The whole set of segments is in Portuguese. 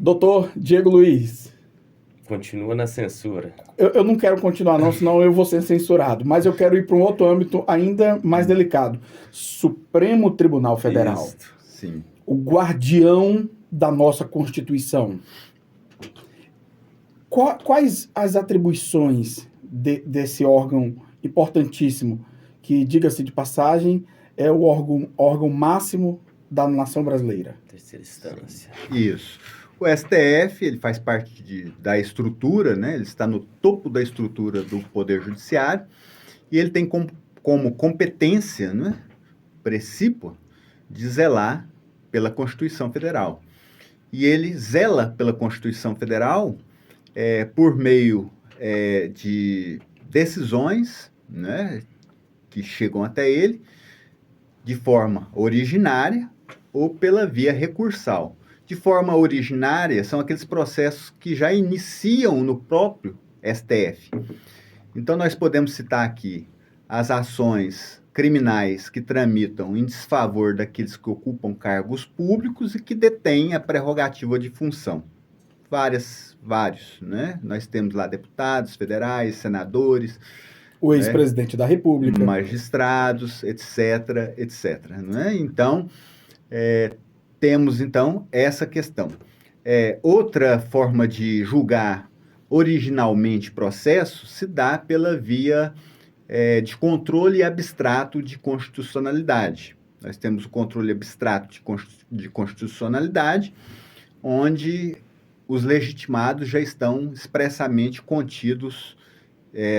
Doutor Diego Luiz. Continua na censura. Eu não quero continuar não, senão eu vou ser censurado. Mas eu quero ir para um outro âmbito ainda mais delicado. Supremo Tribunal Federal. Isso. Sim. O guardião da nossa Constituição. Quais as atribuições desse órgão importantíssimo, que, diga-se de passagem, é o órgão máximo da nação brasileira? Terceira instância. Isso. O STF, ele faz parte da estrutura, né? Ele está no topo da estrutura do Poder Judiciário e ele tem como competência, né, precípua, de zelar pela Constituição Federal. E ele zela pela Constituição Federal por meio de decisões, né, que chegam até ele de forma originária ou pela via recursal. De forma originária, são aqueles processos que já iniciam no próprio STF. Então, nós podemos citar aqui as ações criminais que tramitam em desfavor daqueles que ocupam cargos públicos e que detêm a prerrogativa de função. Vários, né? Nós temos lá deputados federais, senadores, o ex-presidente da República, magistrados, etc., etc. Né? Então, temos, então, essa questão. Outra forma de julgar originalmente processo se dá pela via de controle abstrato de constitucionalidade. Nós temos o controle abstrato de constitucionalidade, onde os legitimados já estão expressamente contidos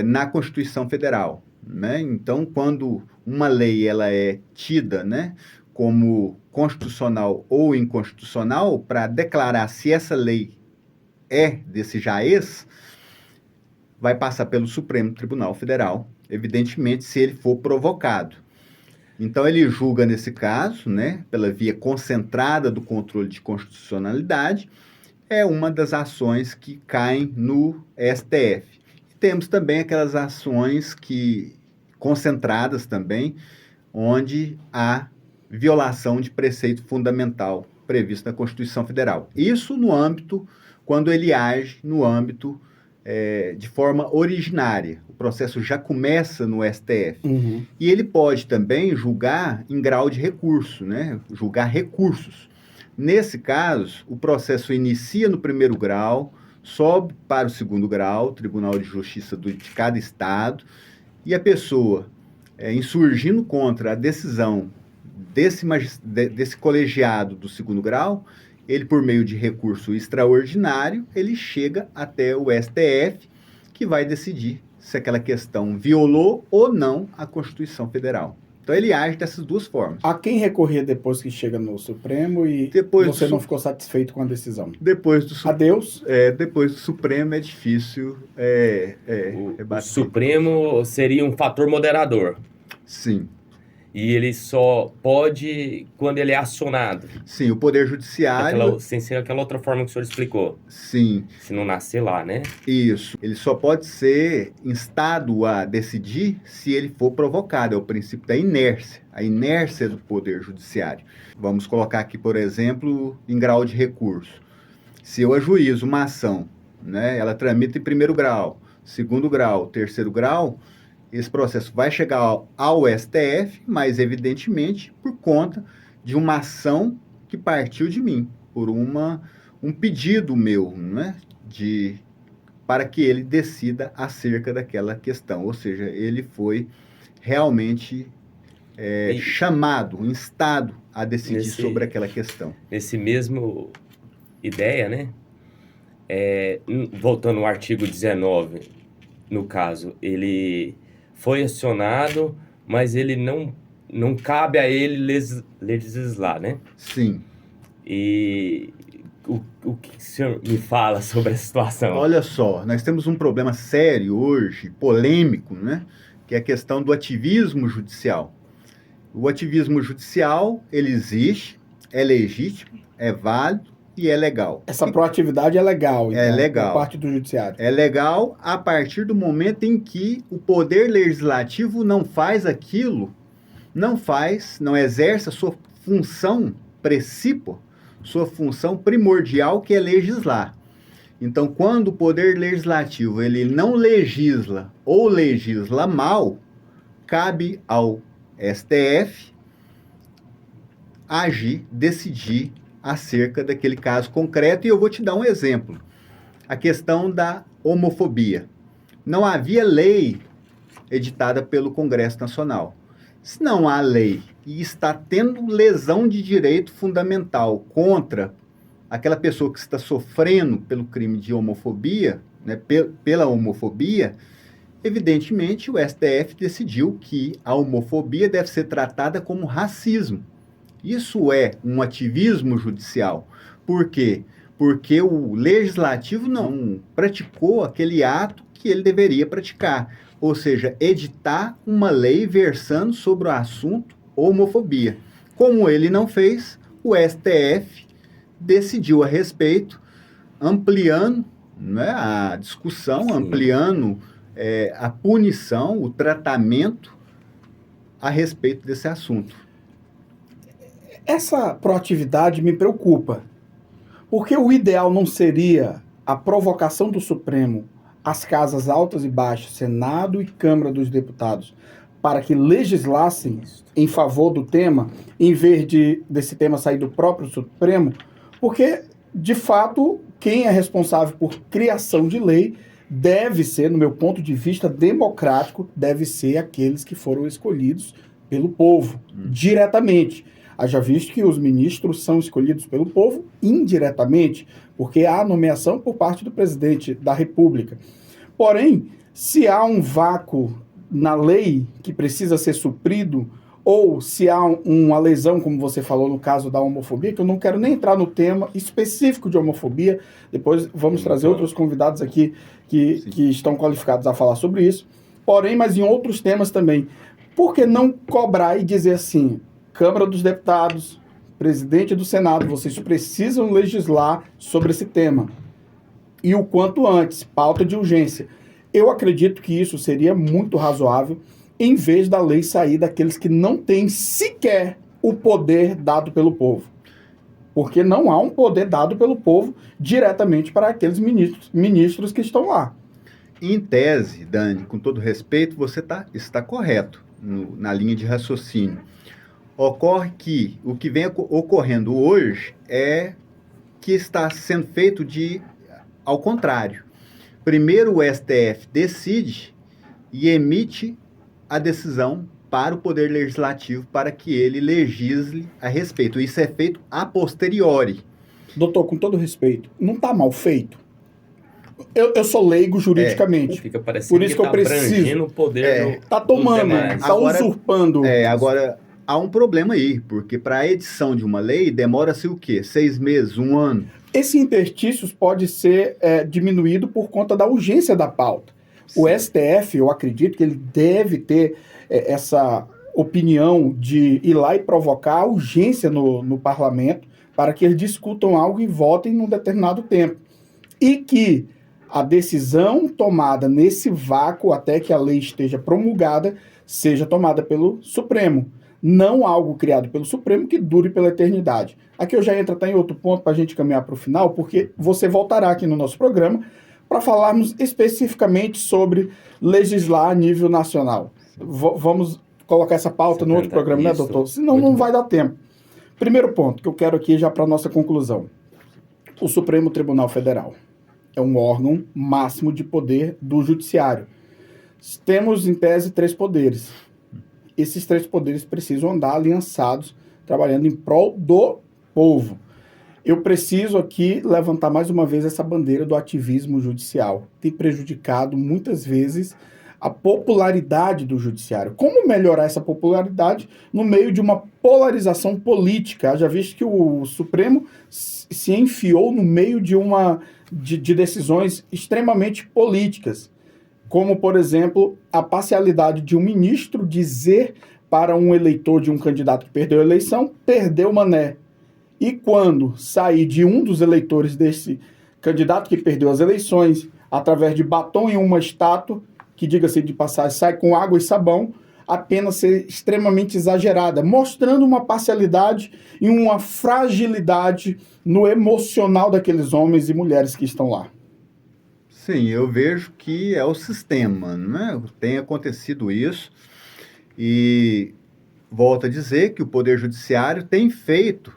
na Constituição Federal. Né? Então, quando uma lei ela é tida, né, como constitucional ou inconstitucional, para declarar se essa lei é desse jaez, vai passar pelo Supremo Tribunal Federal, evidentemente, se ele for provocado. Então, ele julga, nesse caso, né, pela via concentrada do controle de constitucionalidade, é uma das ações que caem no STF. E temos também aquelas ações concentradas também, onde há violação de preceito fundamental previsto na Constituição Federal. Isso no âmbito, quando ele age no âmbito de forma originária. O processo já começa no STF. Uhum. E ele pode também julgar em grau de recurso, né? Julgar recursos. Nesse caso, o processo inicia no primeiro grau, sobe para o segundo grau, Tribunal de Justiça de cada estado, e a pessoa, insurgindo contra a decisão desse colegiado do segundo grau, ele, por meio de recurso extraordinário, ele chega até o STF, que vai decidir se aquela questão violou ou não a Constituição Federal. Então, ele age dessas duas formas. A quem recorrer depois que chega no Supremo e você não ficou satisfeito com a decisão? Adeus? Depois do Supremo é difícil o Supremo seria um fator moderador. Sim. E ele só pode quando ele é acionado. Sim, o Poder Judiciário... Sem ser aquela outra forma que o senhor explicou. Sim. Se não nascer lá, né? Isso. Ele só pode ser instado a decidir se ele for provocado. É o princípio da inércia. A inércia do Poder Judiciário. Vamos colocar aqui, por exemplo, em grau de recurso. Se eu ajuizo uma ação, né, ela tramita em primeiro grau, segundo grau, terceiro grau... Esse processo vai chegar ao STF, mas, evidentemente, por conta de uma ação que partiu de mim, por um pedido meu, né, para que ele decida acerca daquela questão. Ou seja, ele foi realmente chamado, instado a decidir sobre aquela questão. Nesse mesmo ideia, né? Voltando ao artigo 19, no caso, ele... foi acionado, mas ele não cabe a ele legislar, né? Sim. E o que o senhor me fala sobre essa situação? Olha só, nós temos um problema sério hoje, polêmico, né? Que é a questão do ativismo judicial. O ativismo judicial, ele existe, é legítimo, é válido e é legal. Essa proatividade é legal, então, é legal. Por parte do judiciário. É legal a partir do momento em que o poder legislativo não faz aquilo, não exerce a sua função precípua sua função primordial, que é legislar. Então, quando o Poder Legislativo ele não legisla ou legisla mal, cabe ao STF agir, decidir acerca daquele caso concreto. E eu vou te dar um exemplo. A questão da homofobia. Não havia lei editada pelo Congresso Nacional. Se não há lei e está tendo lesão de direito fundamental contra aquela pessoa que está sofrendo pelo crime de homofobia, né, pela homofobia, evidentemente o STF decidiu que a homofobia deve ser tratada como racismo. Isso é um ativismo judicial. Por quê? Porque o legislativo não praticou aquele ato que ele deveria praticar, ou seja, editar uma lei versando sobre o assunto homofobia. Como ele não fez, o STF decidiu a respeito, ampliando, né, a discussão, Sim. ampliando a punição, o tratamento a respeito desse assunto. Essa proatividade me preocupa, porque o ideal não seria a provocação do Supremo às casas altas e baixas, Senado e Câmara dos Deputados, para que legislassem em favor do tema, em vez desse tema sair do próprio Supremo, porque, de fato, quem é responsável por criação de lei deve ser, no meu ponto de vista democrático, deve ser aqueles que foram escolhidos pelo povo, diretamente. Haja visto que os ministros são escolhidos pelo povo indiretamente, porque há nomeação por parte do presidente da República. Porém, se há um vácuo na lei que precisa ser suprido, ou se há uma lesão, como você falou no caso da homofobia, que eu não quero nem entrar no tema específico de homofobia, depois vamos trazer outros convidados aqui que estão qualificados a falar sobre isso, porém, mas em outros temas também. Por que não cobrar e dizer assim, Câmara dos Deputados, presidente do Senado, vocês precisam legislar sobre esse tema. E o quanto antes, pauta de urgência. Eu acredito que isso seria muito razoável, em vez da lei sair daqueles que não têm sequer o poder dado pelo povo. Porque não há um poder dado pelo povo diretamente para aqueles ministros que estão lá. Em tese, Dani, com todo respeito, você está correto na linha de raciocínio. Ocorre que o que vem ocorrendo hoje é que está sendo feito ao contrário. Primeiro o STF decide e emite a decisão para o Poder Legislativo para que ele legisle a respeito. Isso é feito a posteriori. Doutor, com todo respeito, não está mal feito? Eu sou leigo juridicamente. Fica parecendo por isso que eu preciso. Abrangendo o poder Está tomando, está usurpando. Agora, há um problema aí, porque para a edição de uma lei demora-se o quê? 6 meses, 1 ano? Esse interstícios pode ser diminuído por conta da urgência da pauta. Sim. O STF, eu acredito que ele deve ter essa opinião de ir lá e provocar a urgência no parlamento para que eles discutam algo e votem num determinado tempo. E que a decisão tomada nesse vácuo até que a lei esteja promulgada seja tomada pelo Supremo. Não algo criado pelo Supremo que dure pela eternidade. Aqui eu já entro até em outro ponto para a gente caminhar para o final, porque você voltará aqui no nosso programa para falarmos especificamente sobre legislar a nível nacional. Vamos colocar essa pauta no outro programa, né, doutor? Senão não vai dar tempo. Primeiro ponto que eu quero aqui já para a nossa conclusão. O Supremo Tribunal Federal é um órgão máximo de poder do judiciário. Temos, em tese, 3 poderes. Esses 3 poderes precisam andar aliançados, trabalhando em prol do povo. Eu preciso aqui levantar mais uma vez essa bandeira do ativismo judicial. Tem prejudicado muitas vezes a popularidade do judiciário. Como melhorar essa popularidade no meio de uma polarização política? Já visto que o Supremo se enfiou no meio de decisões extremamente políticas, como, por exemplo, a parcialidade de um ministro dizer para um eleitor de um candidato que perdeu a eleição, perdeu o mané. E quando sair de um dos eleitores desse candidato que perdeu as eleições, através de batom em uma estátua, que, diga-se de passagem, sai com água e sabão, apenas ser extremamente exagerada, mostrando uma parcialidade e uma fragilidade no emocional daqueles homens e mulheres que estão lá. Sim, eu vejo que é o sistema, né? Tem acontecido isso e volto a dizer que o Poder Judiciário tem feito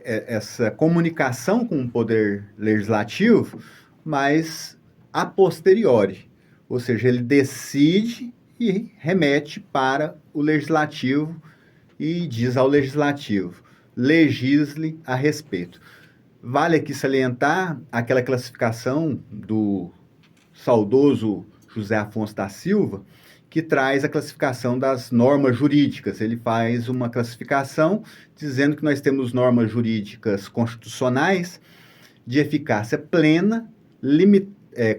essa comunicação com o Poder Legislativo, mas a posteriori, ou seja, ele decide e remete para o Legislativo e diz ao Legislativo, legisle a respeito. Vale aqui salientar aquela classificação do saudoso José Afonso da Silva, que traz a classificação das normas jurídicas. Ele faz uma classificação dizendo que nós temos normas jurídicas constitucionais de eficácia plena,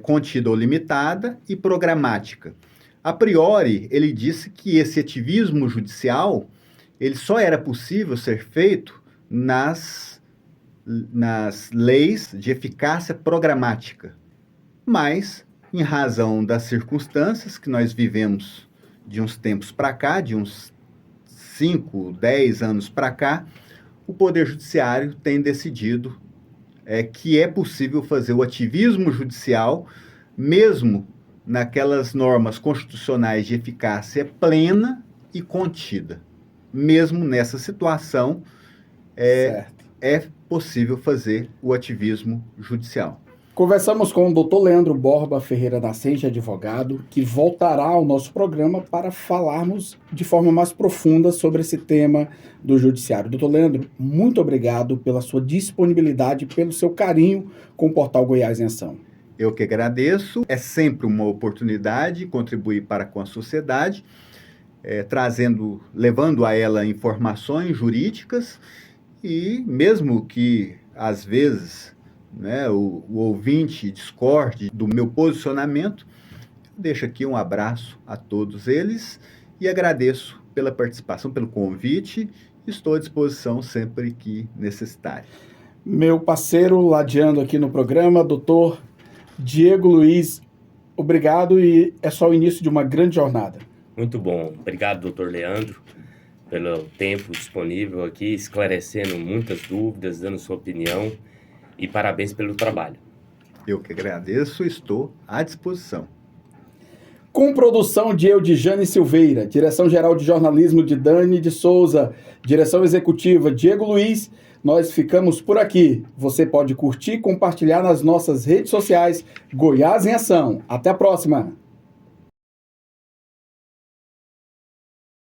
contida ou limitada e programática. A priori, ele disse que esse ativismo judicial ele só era possível ser feito nas leis de eficácia programática. Mas, em razão das circunstâncias que nós vivemos de uns tempos para cá, de uns 5, 10 anos para cá, o Poder Judiciário tem decidido que é possível fazer o ativismo judicial, mesmo naquelas normas constitucionais de eficácia plena e contida. Mesmo nessa situação, é possível fazer o ativismo judicial. Conversamos com o Dr. Leandro Borba Ferreira Nascente, advogado, que voltará ao nosso programa para falarmos de forma mais profunda sobre esse tema do judiciário. Dr. Leandro, muito obrigado pela sua disponibilidade, pelo seu carinho com o portal Goiás em Ação. Eu que agradeço. É sempre uma oportunidade contribuir para com a sociedade, levando a ela informações jurídicas e mesmo que, às vezes, o ouvinte discorde do meu posicionamento, deixo aqui um abraço a todos eles e agradeço pela participação, pelo convite. Estou à disposição sempre que necessitarem. Meu parceiro, ladeando aqui no programa, doutor Diego Luiz, obrigado e é só o início de uma grande jornada. Muito bom. Obrigado, doutor Leandro, pelo tempo disponível aqui, esclarecendo muitas dúvidas, dando sua opinião. E parabéns pelo trabalho. Eu que agradeço, estou à disposição. Com produção de Eudijane Silveira, direção-geral de jornalismo de Dani de Souza, direção executiva Diego Luiz, nós ficamos por aqui. Você pode curtir e compartilhar nas nossas redes sociais Goiás em Ação. Até a próxima!